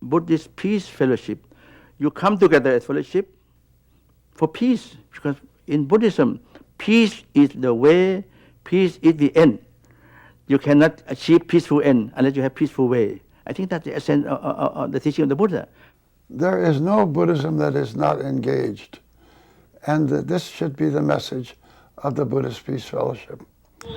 Buddhist Peace Fellowship. You come together as fellowship for peace, because in Buddhism, peace is the way, peace is the end. You cannot achieve peaceful end unless you have peaceful way. I think that's the essence of the teaching of the Buddha. There is no Buddhism that is not engaged. And this should be the message of the Buddhist Peace Fellowship.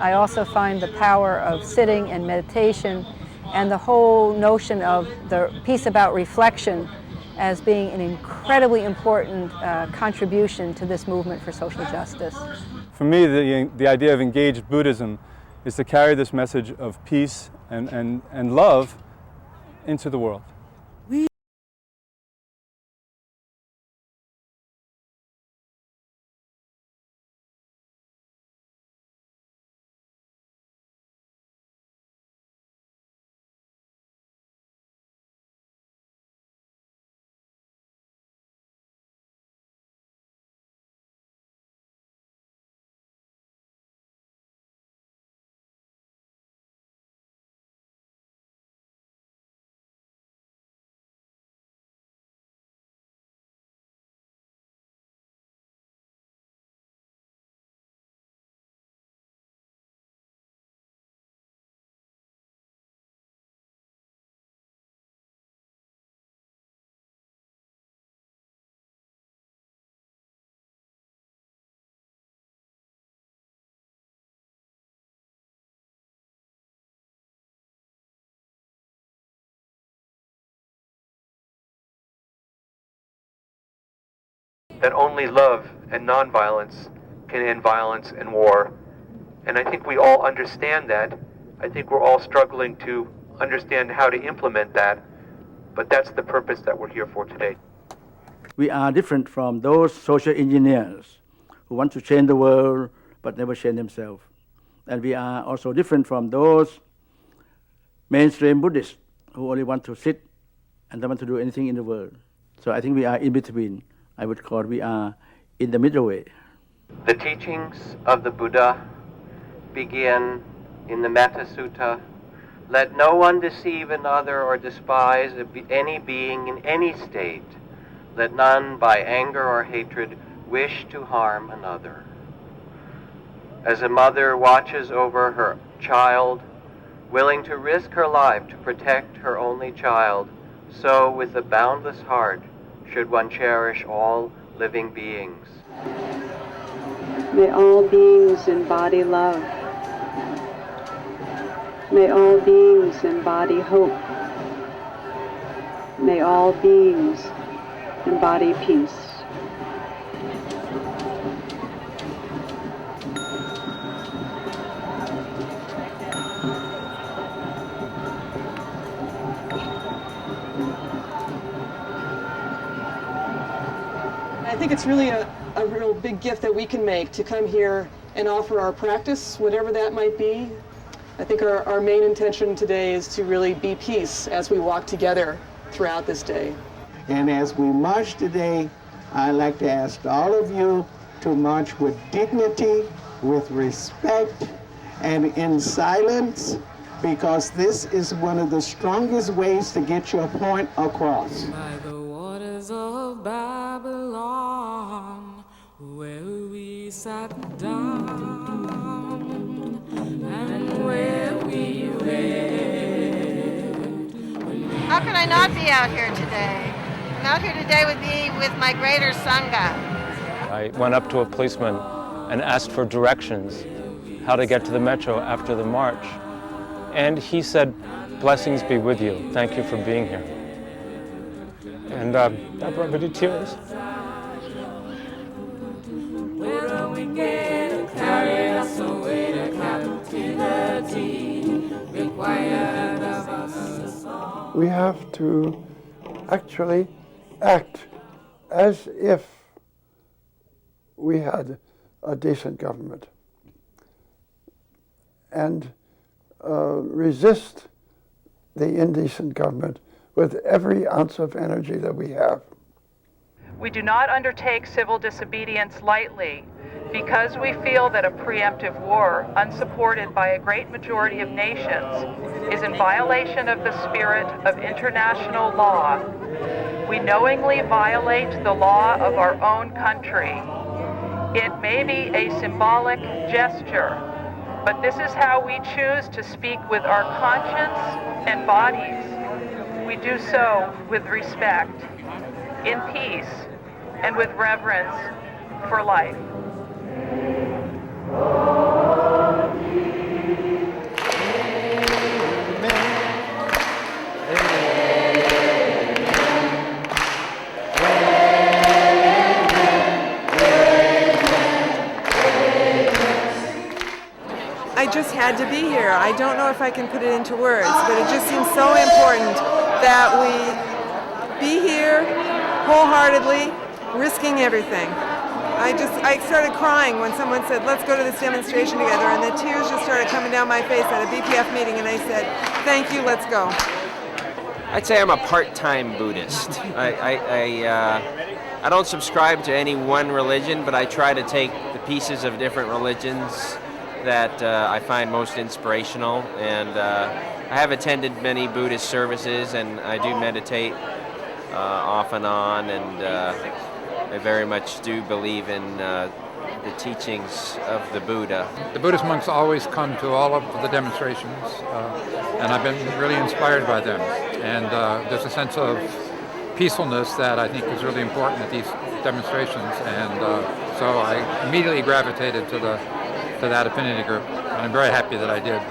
I also find the power of sitting and meditation and the whole notion of the piece about reflection as being an incredibly important contribution to this movement for social justice. For me, the idea of engaged Buddhism is to carry this message of peace and love into the world. That only love and nonviolence can end violence and war. And I think we all understand that. I think we're all struggling to understand how to implement that, but that's the purpose that we're here for today. We are different from those social engineers who want to change the world but never change themselves. And we are also different from those mainstream Buddhists who only want to sit and don't want to do anything in the world. So I think we are in between. I would call we are in the middle way. The teachings of the Buddha begin in the Metta Sutta. Let no one deceive another or despise any being in any state. Let none by anger or hatred wish to harm another. As a mother watches over her child, willing to risk her life to protect her only child, so with a boundless heart should one cherish all living beings. May all beings embody love. May all beings embody hope. May all beings embody peace. I think it's really a real big gift that we can make to come here and offer our practice, whatever that might be. I think our main intention today is to really be peace as we walk together throughout this day. And as we march today, I'd like to ask all of you to march with dignity, with respect, and in silence, because this is one of the strongest ways to get your point across. By the waters of Babylon, where we sat down and where we lived. How can I not be out here today? I'm out here today with my greater Sangha. I went up to a policeman and asked for directions, how to get to the metro after the march. And he said, "Blessings be with you. Thank you for being here." And that brought me to tears. We have to actually act as if we had a decent government and resist the indecent government with every ounce of energy that we have. We do not undertake civil disobedience lightly because we feel that a preemptive war, unsupported by a great majority of nations, is in violation of the spirit of international law. We knowingly violate the law of our own country. It may be a symbolic gesture, but this is how we choose to speak with our conscience and bodies. We do so with respect, in peace, and with reverence for life. I just had to be here. I don't know if I can put it into words, but it just seems so important that we be here wholeheartedly, risking everything. I started crying when someone said, let's go to this demonstration together, and the tears just started coming down my face at a BPF meeting, and I said, thank you, let's go. I'd say I'm a part-time Buddhist. I don't subscribe to any one religion, but I try to take the pieces of different religions that I find most inspirational, and I have attended many Buddhist services, and I do meditate off and on, and I very much do believe in the teachings of the Buddha. The Buddhist monks always come to all of the demonstrations, and I've been really inspired by them. And there's a sense of peacefulness that I think is really important at these demonstrations, and so I immediately gravitated to that affinity group, and I'm very happy that I did.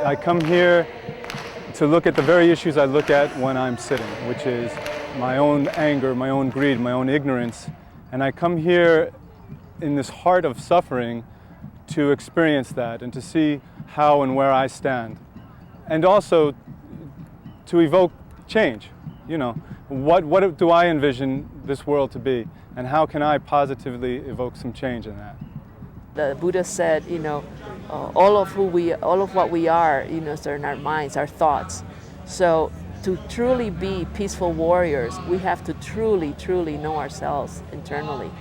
I come here to look at the very issues I look at when I'm sitting, which is my own anger, my own greed, my own ignorance. And I come here in this heart of suffering to experience that and to see how and where I stand. And also to evoke change. You know, what do I envision this world to be? And how can I positively evoke some change in that? The Buddha said, you know, all of what we are, you know, is in our minds, our thoughts. So to truly be peaceful warriors, we have to truly, truly know ourselves internally,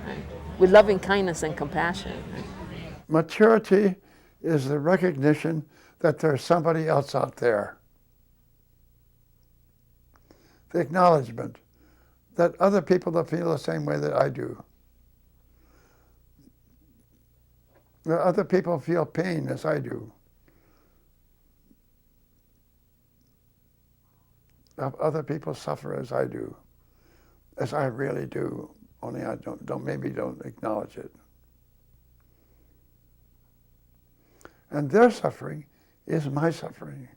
right? With loving kindness and compassion. Right? Maturity is the recognition that there's somebody else out there. The acknowledgement that other people that feel the same way that I do. That other people feel pain as I do. That other people suffer as I do, as I really do. Only I maybe don't acknowledge it. And their suffering is my suffering.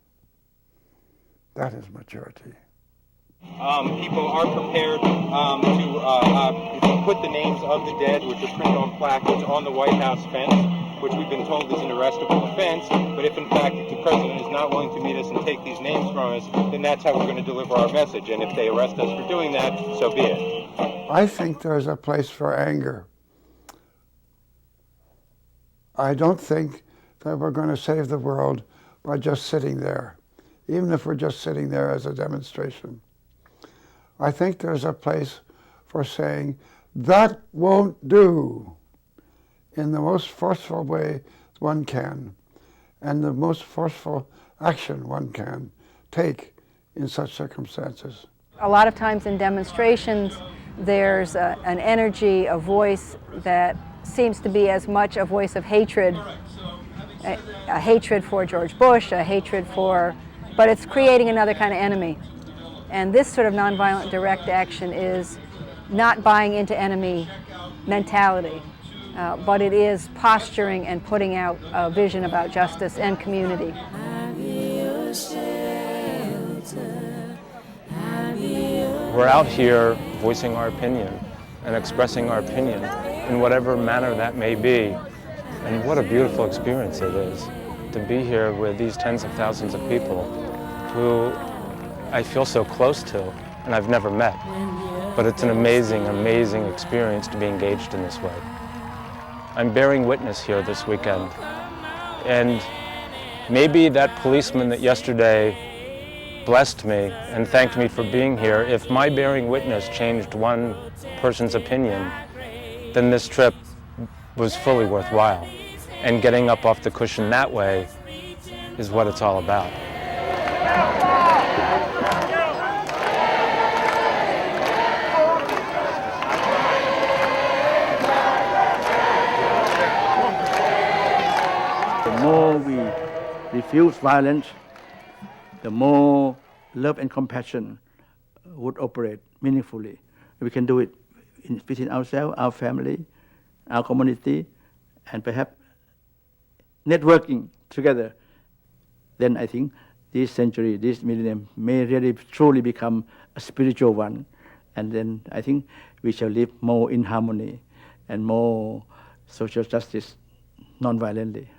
That is maturity. People are prepared to put the names of the dead, which are printed on placards on the White House fence, which we've been told is an arrestable offense. But if in fact the president is not willing to meet us and take these names from us, then that's how we're going to deliver our message. And if they arrest us for doing that, so be it. I think there's a place for anger. I don't think that we're going to save the world by just sitting there, even if we're just sitting there as a demonstration. I think there's a place for saying, that won't do, in the most forceful way one can, and the most forceful action one can take in such circumstances. A lot of times in demonstrations, there's an energy, a voice that seems to be as much a voice of hatred, a hatred for George Bush, a hatred for, but it's creating another kind of enemy. And this sort of nonviolent direct action is not buying into enemy mentality, but it is posturing and putting out a vision about justice and community. We're out here voicing our opinion and expressing our opinion in whatever manner that may be. And what a beautiful experience it is to be here with these tens of thousands of people who I feel so close to and I've never met. But it's an amazing, amazing experience to be engaged in this way. I'm bearing witness here this weekend, and maybe that policeman that yesterday blessed me and thanked me for being here, if my bearing witness changed one person's opinion, then this trip was fully worthwhile. And getting up off the cushion that way is what it's all about. The more we refuse violence, the more love and compassion would operate meaningfully. We can do it within ourselves, our family, our community, and perhaps networking together. Then I think this century, this millennium may really truly become a spiritual one. And then I think we shall live more in harmony and more social justice non-violently.